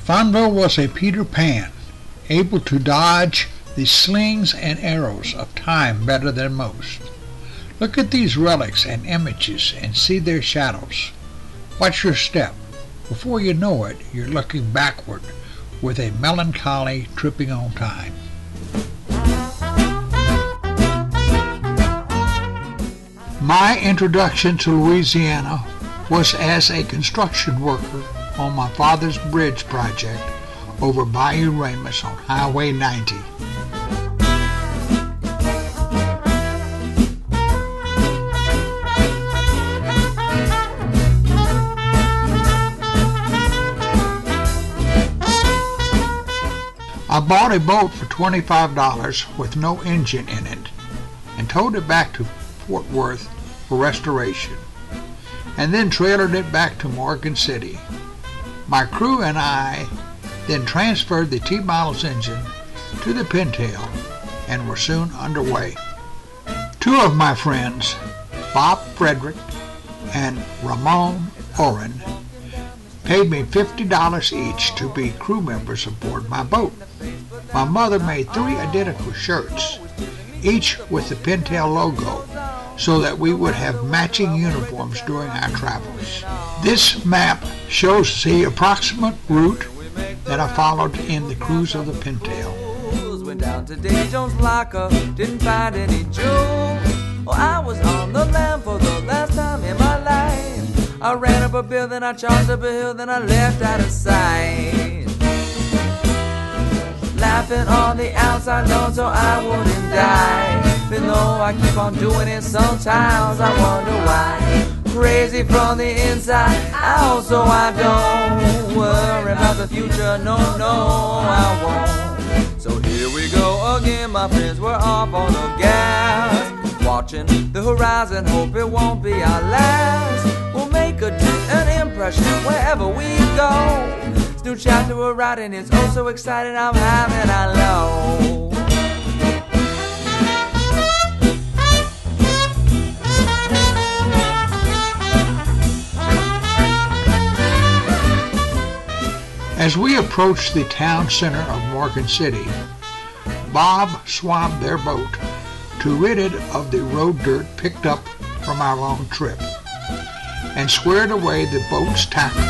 Fonville was a Peter Pan, able to dodge the slings and arrows of time better than most. Look at these relics and images and see their shadows. Watch your step. Before you know it, you're looking backward with a melancholy tripping on time. My introduction to Louisiana was as a construction worker on my father's bridge project over Bayou Ramus on Highway 90. I bought a boat for $25 with no engine in it and towed it back to Fort Worth for restoration, and then trailered it back to Morgan City. My crew and I then transferred the T-Models engine to the Pintail and were soon underway. Two of my friends, Bob Frederick and Ramon Oren, paid me $50 each to be crew members aboard my boat. My mother made 3 identical shirts, each with the Pintail logo, so that we would have matching uniforms during our travels. This map shows the approximate route that I followed in the cruise of the Pintail. Went down to Davy Jones' locker, didn't find any jewels. Oh, I was on the lam for the last time in my life. I ran up a bill, then I charged up a hill, then I left out of sight. Laughing on the outside lawn so I wouldn't die. Even though I keep on doing it, sometimes I wonder why. Crazy from the inside out, so I don't worry about the future, no, I won't. So here we go again, my friends, we're off on the gas, watching the horizon, hope it won't be our last. We'll make an impression wherever we go. This new chapter we're writing is oh so exciting, I'm having a low. As we approached the town center of Morgan City, Bob swabbed their boat to rid it of the road dirt picked up from our long trip and squared away the boat's tackle.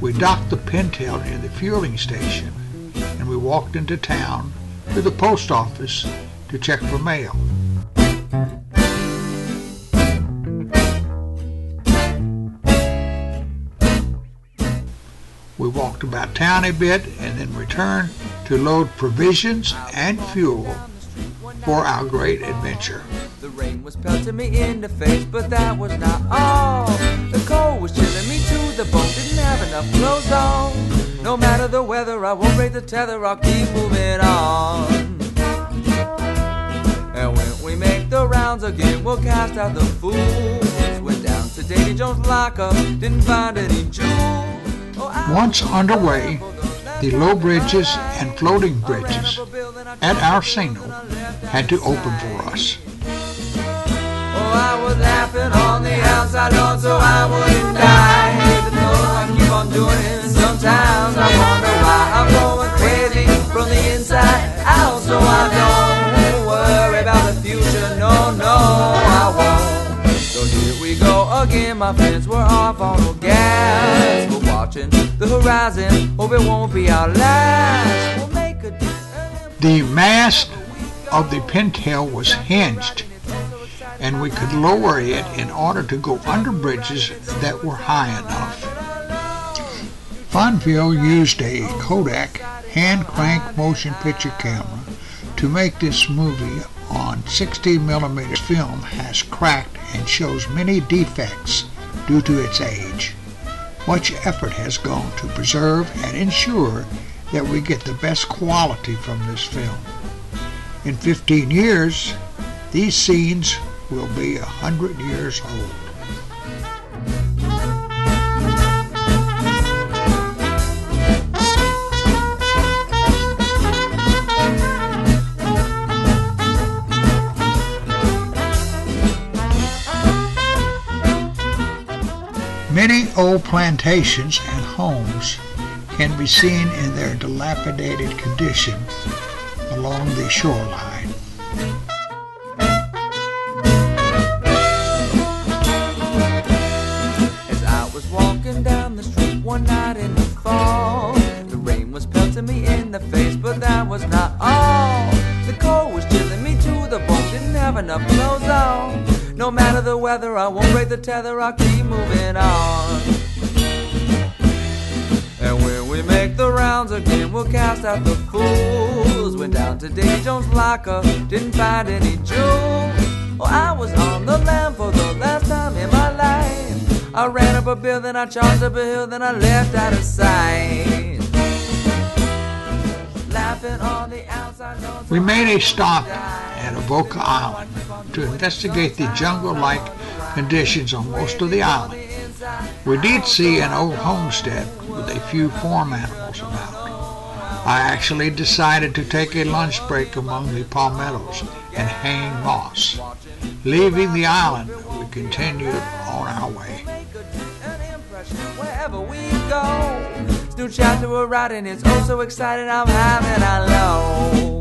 We docked the Pintail near the fueling station, and we walked into town to the post office to check for mail. We walked about town a bit and then returned to load provisions and fuel for our great adventure. The rain was pelting me in the face, but that was not all. The cold was chilling me to the bone, didn't have enough clothes on. No matter the weather, I won't break the tether, I'll keep moving on. And when we make the rounds again, we'll cast out the fools. Went down to Davy Jones' locker, didn't find any jewels. Once underway, the low bridges and floating bridges at our signal had to open for us. Oh, I was laughing on the outside lawn so I wouldn't die. Even though I keep on doing it, sometimes I wonder why I'm going crazy from the inside out. So I don't worry about the future, no, I won't. So here we go again, my friends, we're off on the gas. We're watching the horizon, hope it won't be our last. We'll make a The mast of the Pintail was hinged, and we could lower it in order to go under bridges that were high enough. Fonville used a Kodak hand-crank motion picture camera to make this movie on 60mm film has cracked and shows many defects due to its age. Much effort has gone to preserve and ensure that we get the best quality from this film. In 15 years, these scenes will be 100 years old. Many old plantations and homes can be seen in their dilapidated condition along the shoreline. As I was walking down the street one night in the fall, the rain was pelting me in the face, but that was not all. The cold was chilling me to the bone, didn't have enough clothes on. No matter the weather, I won't break the tether, I'll keep moving on. And when we make the rounds again, we'll cast out the fools. Went down to Davy Jones' locker, didn't find any jewels. Oh, I was on the lam for the last time in my life. I ran up a bill, then I charged up a hill, then I left out of sight. Laughing on the outside. We made a stop at Avoca Island to investigate the jungle-like conditions on most of the island. We did see an old homestead with a few farm animals about. I actually decided to take a lunch break among the palmettos and hang moss. Leaving the island, we continued on our way. Wherever we go, this new chapter we're writing is oh so exciting, I'm having a low.